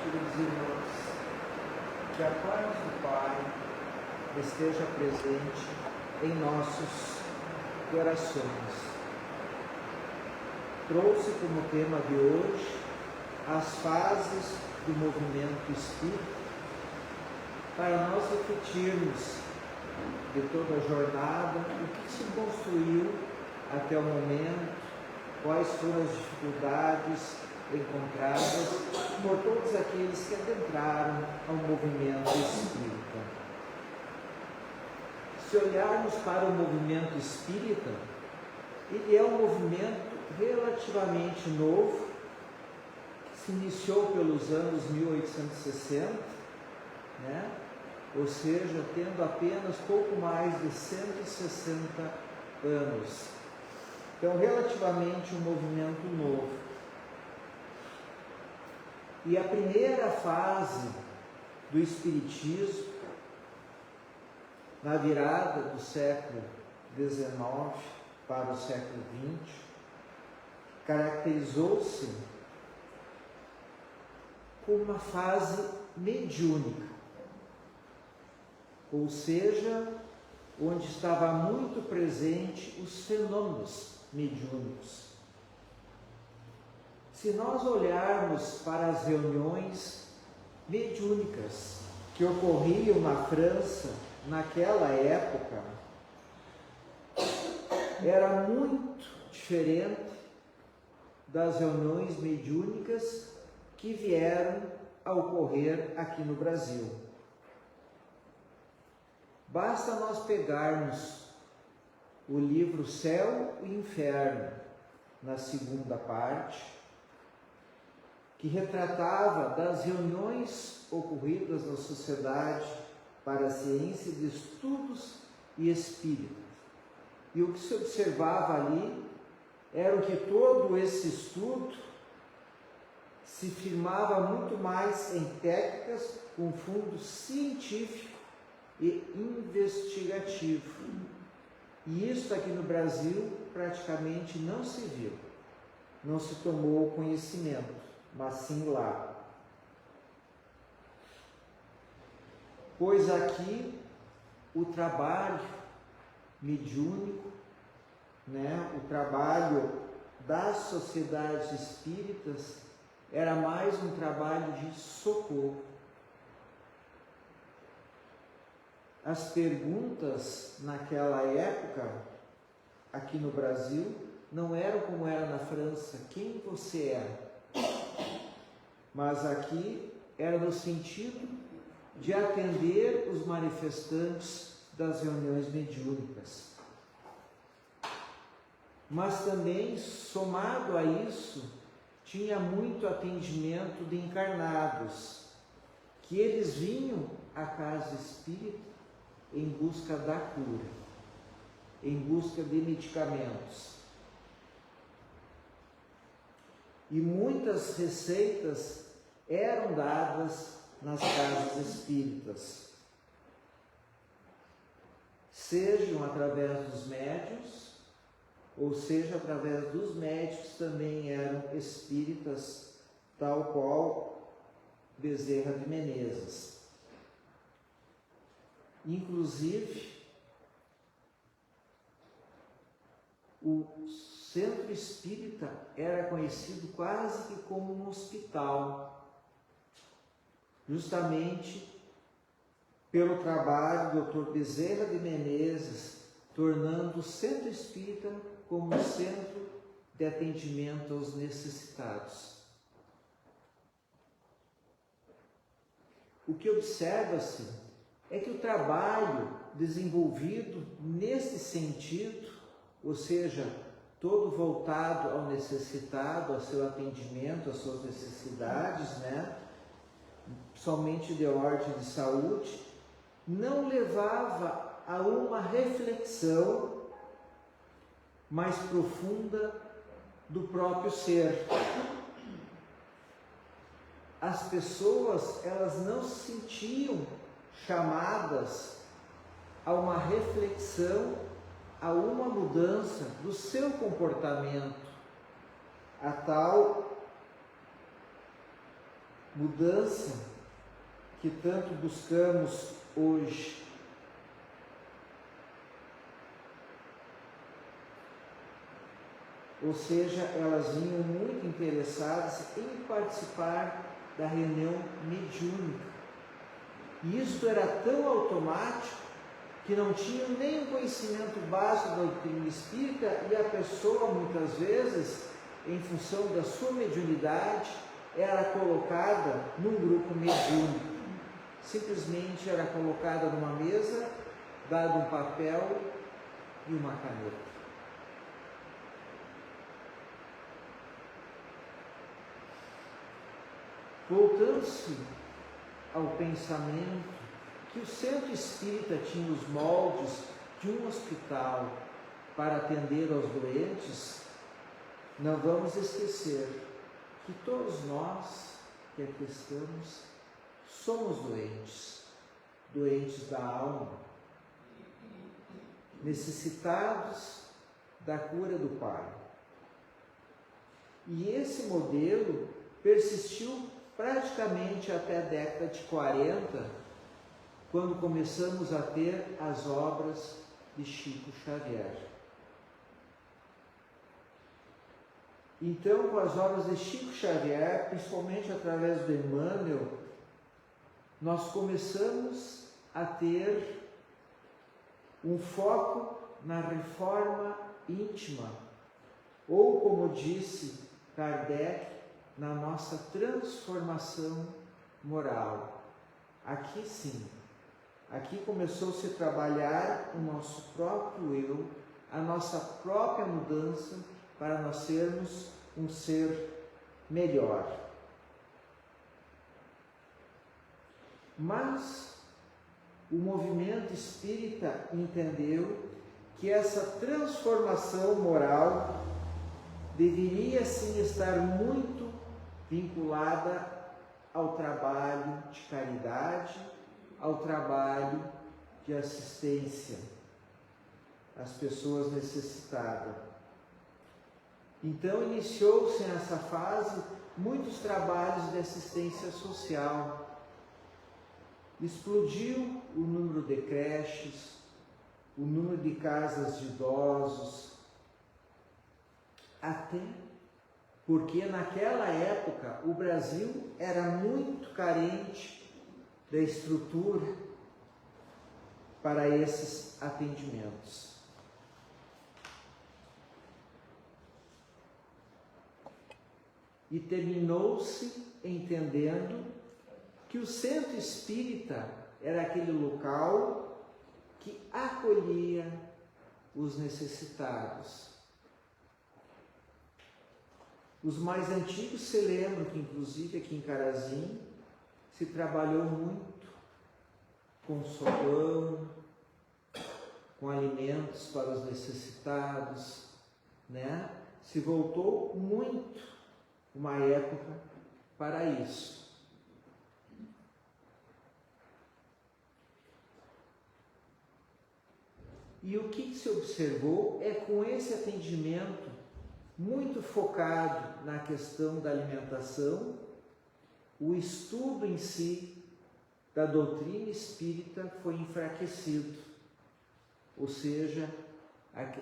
queridos irmãos, que a paz do Pai esteja presente em nossos corações. Trouxe como tema de hoje as fases do movimento espírita, para nós refletirmos de toda a jornada, o que se construiu até o momento, quais foram as dificuldades encontradas por todos aqueles que adentraram ao movimento espírita. Se olharmos para o movimento espírita, ele é um movimento relativamente novo, que se iniciou pelos anos 1860, ou seja, tendo apenas pouco mais de 160 anos. Então, relativamente um movimento novo. E a primeira fase do Espiritismo, na virada do século XIX para o século XX, caracterizou-se por uma fase mediúnica, ou seja, onde estava muito presente os fenômenos mediúnicos. Se nós olharmos para as reuniões mediúnicas que ocorriam na França naquela época, era muito diferente das reuniões mediúnicas que vieram a ocorrer aqui no Brasil. Basta nós pegarmos o livro Céu e Inferno, na segunda parte, que retratava das reuniões ocorridas na Sociedade para a Ciência de Estudos e Espíritas. E o que se observava ali era que todo esse estudo se firmava muito mais em técnicas com fundo científico e investigativo. E isso aqui no Brasil praticamente não se viu, não se tomou conhecimento, mas sim lá. Pois aqui o trabalho mediúnico, o trabalho das sociedades espíritas era mais um trabalho de socorro. As perguntas naquela época, aqui no Brasil, não eram como era na França, quem você é? Mas aqui era no sentido de atender os manifestantes das reuniões mediúnicas. Mas também, somado a isso, tinha muito atendimento de encarnados, que eles vinham à casa espírita em busca da cura, em busca de medicamentos. E muitas receitas eram dadas nas casas espíritas, sejam através dos médiuns, ou seja, através dos médicos também eram espíritas, tal qual Bezerra de Menezes. Inclusive, o centro espírita era conhecido quase que como um hospital, justamente pelo trabalho do Dr. Bezerra de Menezes, tornando o centro espírita como um centro de atendimento aos necessitados. O que observa-se é que o trabalho desenvolvido nesse sentido, ou seja, todo voltado ao necessitado, ao seu atendimento, às suas necessidades, somente de ordem de saúde, não levava a uma reflexão mais profunda do próprio ser. As pessoas, elas não se sentiam chamadas a uma reflexão, a uma mudança do seu comportamento, a tal mudança que tanto buscamos hoje. Ou seja, elas vinham muito interessadas em participar da reunião mediúnica. E isto era tão automático que não tinham nem um conhecimento básico da doutrina espírita, e a pessoa, muitas vezes, em função da sua mediunidade, era colocada num grupo mediúnico. Simplesmente era colocada numa mesa, dado um papel e uma caneta. Voltando-se ao pensamento que o centro espírita tinha os moldes de um hospital para atender aos doentes, não vamos esquecer que todos nós que aqui estamos somos doentes, doentes da alma, necessitados da cura do Pai. E esse modelo persistiu praticamente até a década de 40, quando começamos a ter as obras de Chico Xavier. Então, com as obras de Chico Xavier, principalmente através do Emmanuel, nós começamos a ter um foco na reforma íntima, ou, como disse Kardec, na nossa transformação moral. Aqui sim, aqui começou-se a trabalhar o nosso próprio eu, a nossa própria mudança, para nós sermos um ser melhor. Mas o movimento espírita entendeu que essa transformação moral deveria sim estar muito vinculada ao trabalho de caridade, ao trabalho de assistência às pessoas necessitadas. Então iniciou-se nessa fase muitos trabalhos de assistência social. Explodiu o número de creches, o número de casas de idosos, até porque naquela época o Brasil era muito carente da estrutura para esses atendimentos. E terminou-se entendendo que o centro espírita era aquele local que acolhia os necessitados. Os mais antigos se lembram que, inclusive, aqui em Carazinho, se trabalhou muito com sopão, com alimentos para os necessitados, né? Se voltou muito uma época para isso. E o que se observou é, com esse atendimento muito focado na questão da alimentação, o estudo em si da doutrina espírita foi enfraquecido, ou seja,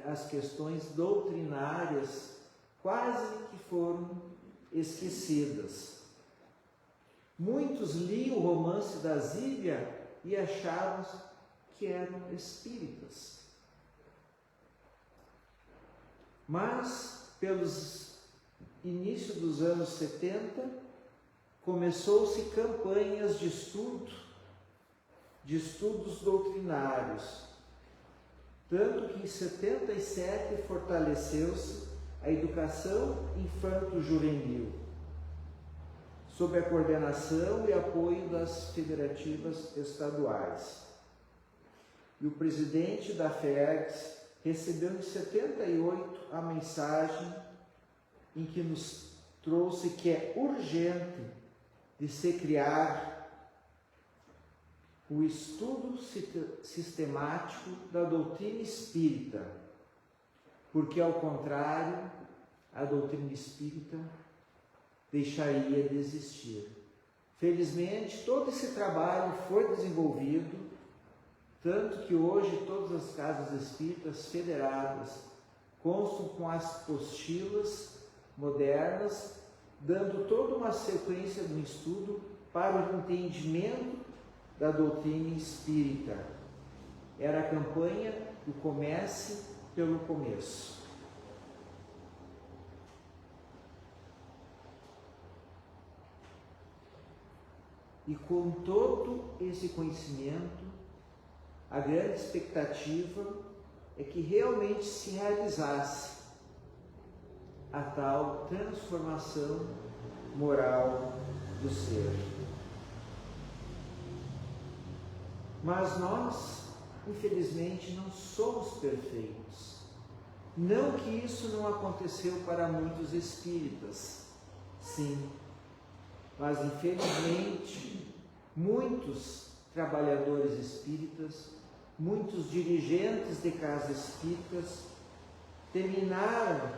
as questões doutrinárias quase que foram esquecidas. Muitos liam o Romance da Zíbia e achavam que eram espíritas. Mas, pelos inícios dos anos 70, começou-se campanhas de estudos doutrinários. Tanto que em 77 fortaleceu-se a educação infanto-juvenil, sob a coordenação e apoio das federativas estaduais. E o presidente da FERGS recebeu em 78 a mensagem em que nos trouxe que é urgente de se criar o estudo sistemático da doutrina espírita, porque, ao contrário, a doutrina espírita deixaria de existir. Felizmente, todo esse trabalho foi desenvolvido, tanto que hoje todas as casas espíritas federadas constam com as apostilas modernas, dando toda uma sequência do estudo para o entendimento da doutrina espírita. Era a campanha do Comece pelo Começo. E com todo esse conhecimento, a grande expectativa é que realmente se realizasse a tal transformação moral do ser. Mas nós, infelizmente, não somos perfeitos. Não que isso não aconteceu para muitos espíritas, sim, mas infelizmente muitos trabalhadores espíritas, muitos dirigentes de casas espíritas terminaram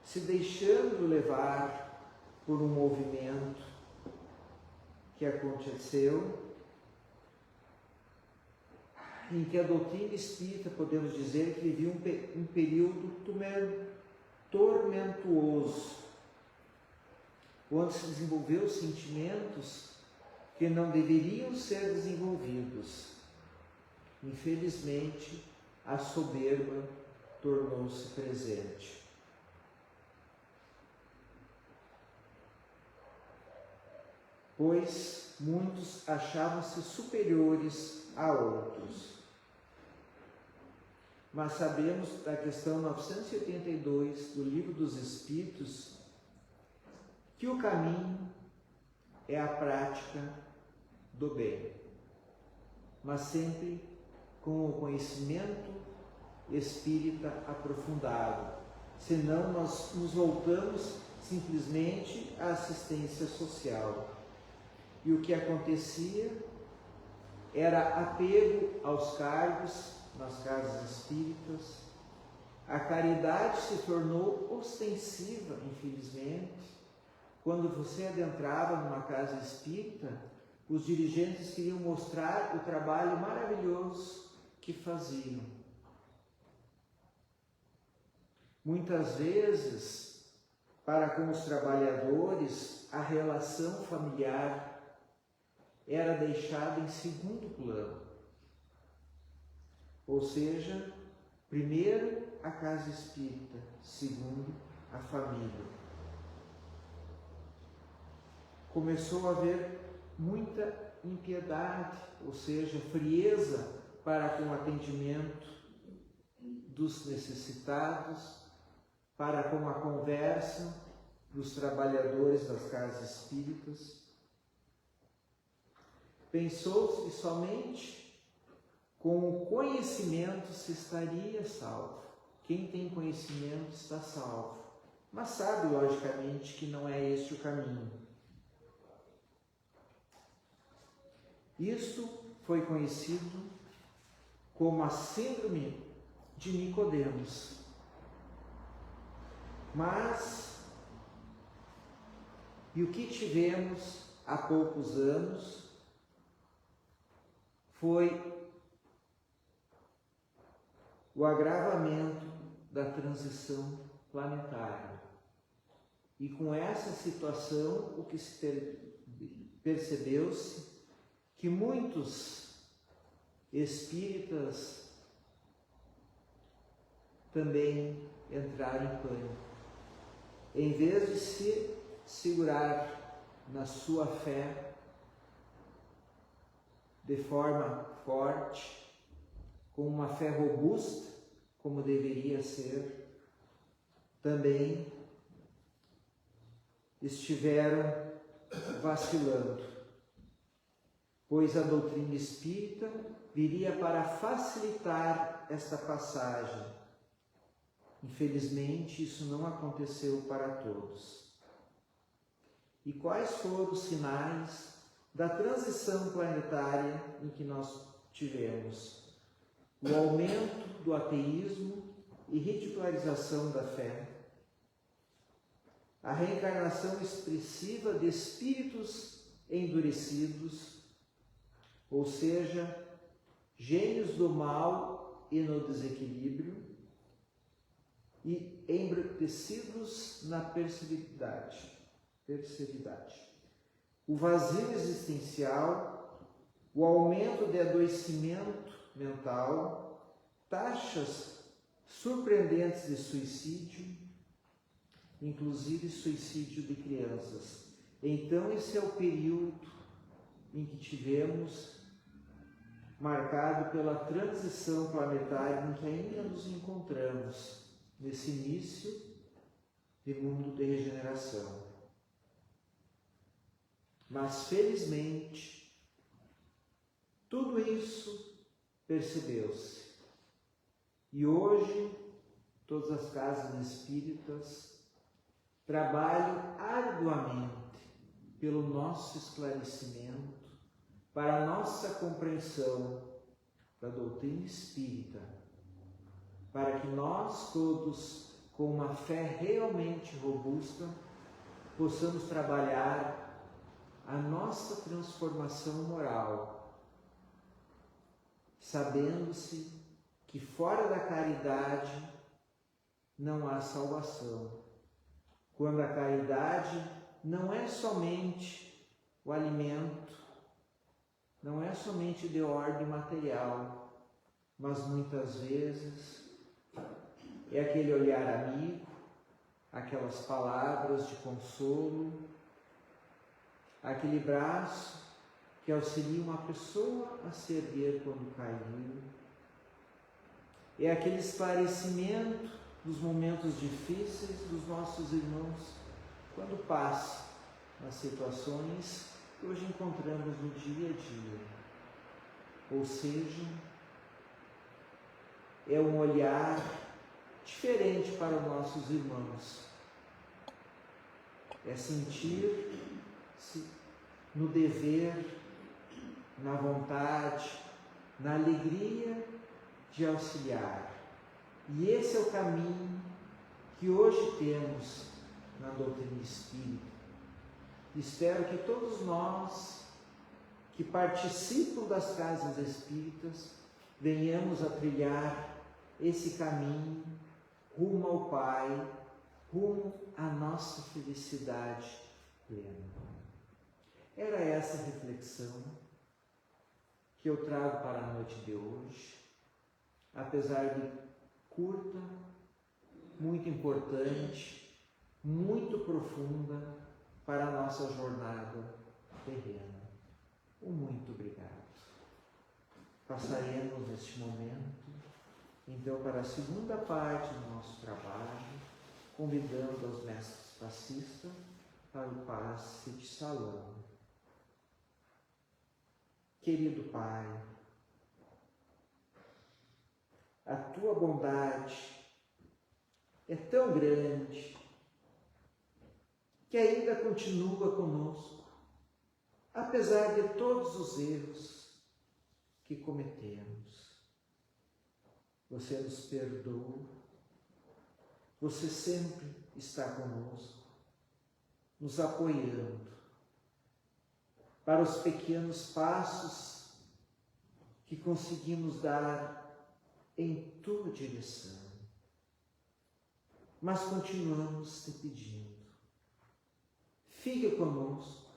se deixando levar por um movimento que aconteceu, em que a doutrina espírita, podemos dizer, que vivia um período tormentuoso, onde se desenvolveu sentimentos que não deveriam ser desenvolvidos. Infelizmente, a soberba tornou-se presente. Pois muitos achavam-se superiores a outros. Mas sabemos da questão 982 do Livro dos Espíritos que o caminho é a prática do bem, mas sempre com o conhecimento espírita aprofundado, senão nós nos voltamos simplesmente à assistência social. E o que acontecia era apego aos cargos nas casas espíritas, a caridade se tornou ostensiva, infelizmente. Quando você adentrava numa casa espírita, os dirigentes queriam mostrar o trabalho maravilhoso que faziam. Muitas vezes, para com os trabalhadores, a relação familiar era deixada em segundo plano. Ou seja, primeiro a casa espírita, segundo a família. Começou a haver muita impiedade, ou seja, frieza para com o atendimento dos necessitados, para com a conversa dos trabalhadores das casas espíritas. Pensou-se que somente com o conhecimento se estaria salvo. Quem tem conhecimento está salvo. Mas sabe, logicamente, que não é este o caminho. Isto foi conhecido como a síndrome de Nicodemos. Mas, e o que tivemos há poucos anos foi o agravamento da transição planetária. E com essa situação, o que se percebeu-se que muitos espíritas também entraram em pânico. Em vez de se segurar na sua fé de forma forte, com uma fé robusta, como deveria ser, também estiveram vacilando, pois a doutrina espírita viria para facilitar esta passagem. Infelizmente, isso não aconteceu para todos. E quais foram os sinais da transição planetária em que nós tivemos? O aumento do ateísmo e ridicularização da fé, a reencarnação expressiva de espíritos endurecidos, ou seja, gênios do mal e no desequilíbrio, e embrutecidos na perversividade. O vazio existencial, o aumento de adoecimento mental, taxas surpreendentes de suicídio, inclusive suicídio de crianças. Então, esse é o período em que tivemos, marcado pela transição planetária em que ainda nos encontramos, nesse início de mundo de regeneração. Mas, felizmente, tudo isso percebeu-se. E hoje, todas as casas espíritas trabalham arduamente pelo nosso esclarecimento, para a nossa compreensão da doutrina espírita, para que nós todos, com uma fé realmente robusta, possamos trabalhar a nossa transformação moral, sabendo-se que fora da caridade não há salvação. Quando a caridade não é somente o alimento, não é somente de ordem material, mas muitas vezes é aquele olhar amigo, aquelas palavras de consolo, aquele braço que auxilia uma pessoa a se erguer quando caiu, é aquele esclarecimento dos momentos difíceis dos nossos irmãos quando passam nas situações que hoje encontramos no dia a dia. Ou seja, é um olhar diferente para os nossos irmãos. É sentir-se no dever, na vontade, na alegria de auxiliar. E esse é o caminho que hoje temos na doutrina espírita. Espero que todos nós que participam das casas espíritas venhamos a trilhar esse caminho rumo ao Pai, rumo à nossa felicidade plena. Era essa a reflexão que eu trago para a noite de hoje, apesar de curta, muito importante, muito profunda para a nossa jornada terrena. Muito obrigado. Passaremos neste momento, então, para a segunda parte do nosso trabalho, convidando os mestres passistas para o passe de salão. Querido Pai, a Tua bondade é tão grande que ainda continua conosco, apesar de todos os erros que cometemos. Você nos perdoa, você sempre está conosco, nos apoiando para os pequenos passos que conseguimos dar em Tua direção. Mas continuamos te pedindo, fique conosco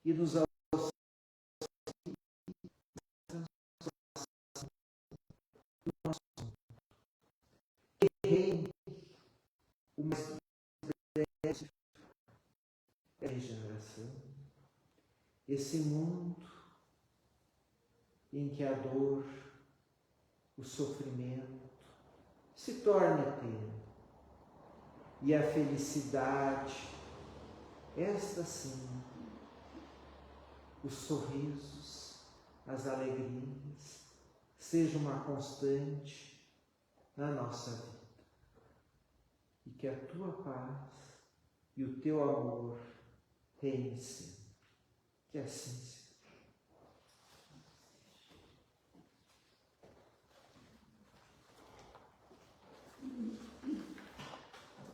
e nos reine o mais breve é a regeneração, esse mundo em que a dor, o sofrimento se torna eterno e a felicidade, esta sim, os sorrisos, as alegrias, seja uma constante na nossa vida. E que a Tua paz e o Teu amor reine sempre. Que assim seja.